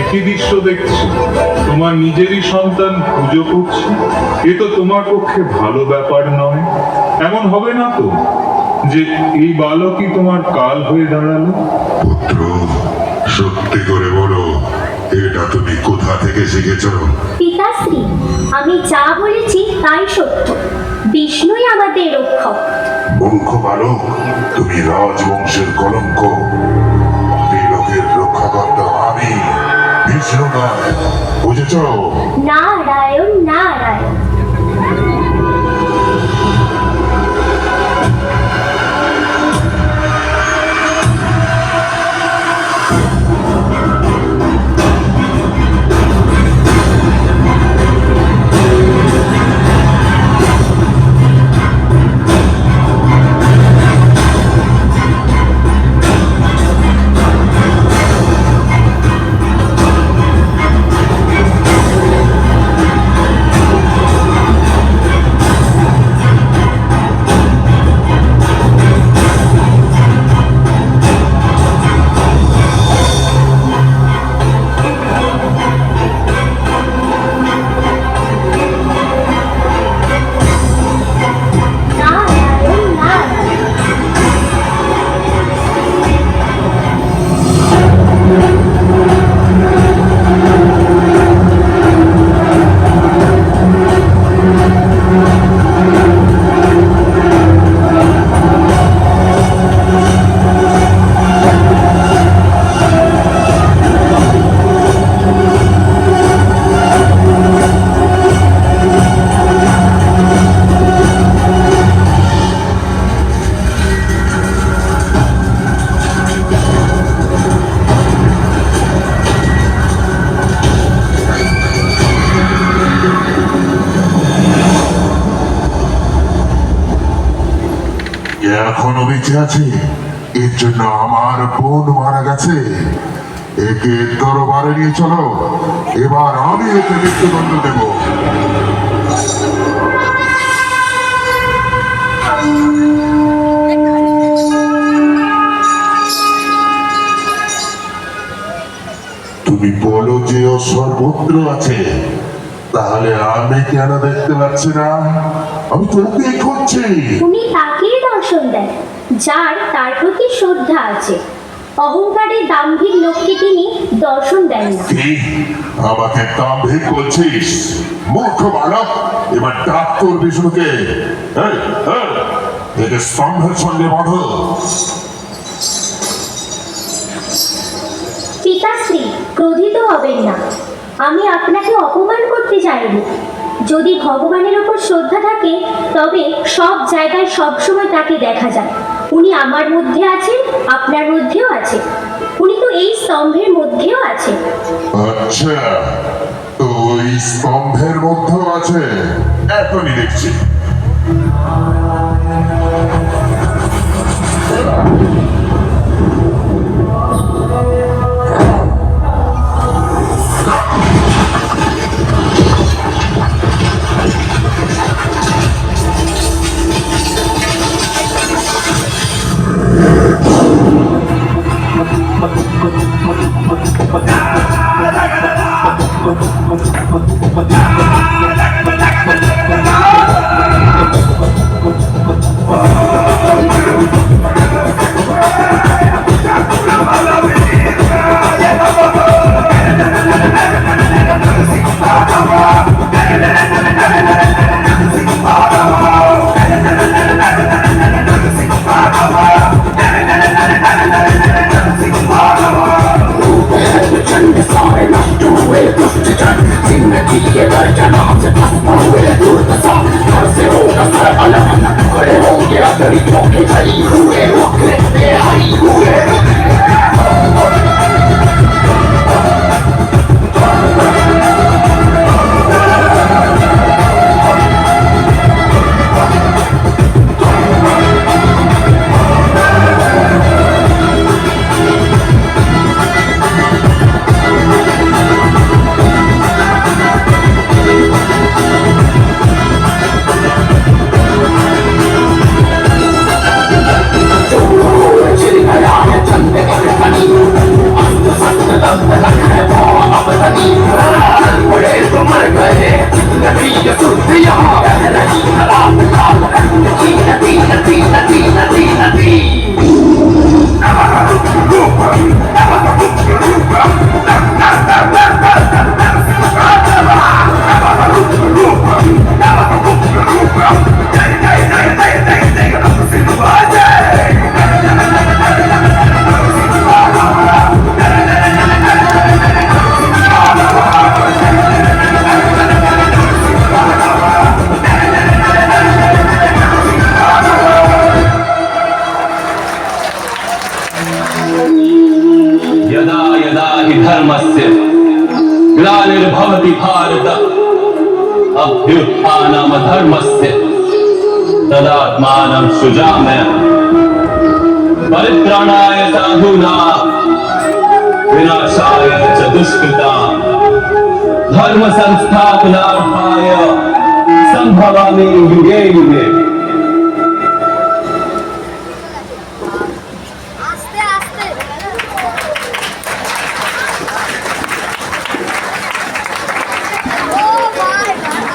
একই দৃশ্য দেখছি, তোমার নিজেরই সন্তান পুজো করছে। এ তো তোমার পক্ষে ভালো ব্যাপার নয়। এমন হবে না তো যে এই বালকই তোমার কাল হয়ে দাঁড়ালো? পুত্র, সত্যি করে বলো, এটা তুমি কোথা থেকে শিখেছ? পিতাশ্রী, আমি যা বলেছি তাই সত্য। বিষ্ণুই আমাদের রক্ষক। মূর্খ বালক, তুমি রাজবংশের কলঙ্ক। ত্রিলোকের রক্ষাকর্তা আমি, বিষ্ণু নয়। বুঝেছ? নারায়ণ নারায়ণ। এখনো বেঁচে আছে, এর জন্য আমার বোন মারা গেছে। একে দরবারে নিয়ে চলো, এবার আমি একে মৃত্যুদণ্ড দেব। তুমি বলো যে ও সর্বত্র আছে, তাহলে আমি কেন দেখতে পাচ্ছি না? আমি তোকে খুঁজছি। উনি তাকেই দর্শন দেন যার তার প্রতি শ্রদ্ধা আছে। অহংকারের দাম্ভিক লোককে তিনি দর্শন দেন না। কি আমাকে দাম্ভিক বলছিস? মূর্খ বালক, এবার ডাক তোর বিষ্ণুকে। এই, এই, একে স্তম্ভের সঙ্গে বাঁধো। পিতাশ্রী, ক্রোধিত হবেন না। আমি আপনাকে অপমান করতে চাইনি। যদি ভগবানের ওপর শ্রদ্ধা থাকে তবে সব জায়গায় সবসময় তাকে দেখা যায়। উনি আমার মধ্যে আছেন, আপনার মধ্যেও আছে। উনি তো এই স্তম্ভের মধ্যেও আছে। আচ্ছা, তো ওই স্তম্ভের মধ্যেও আছে? এখনই দেখছি। यदा यदा हि धर्मस्य ग्लानिर्भवति भारत अभ्युत्थानमधर्मस्य तदात्मानं सृजाम्यहम् परित्राणाय साधूनां विनाशाय च दुष्कृताम् धर्म संस्थापनार्थाय संभवामि युगे युगे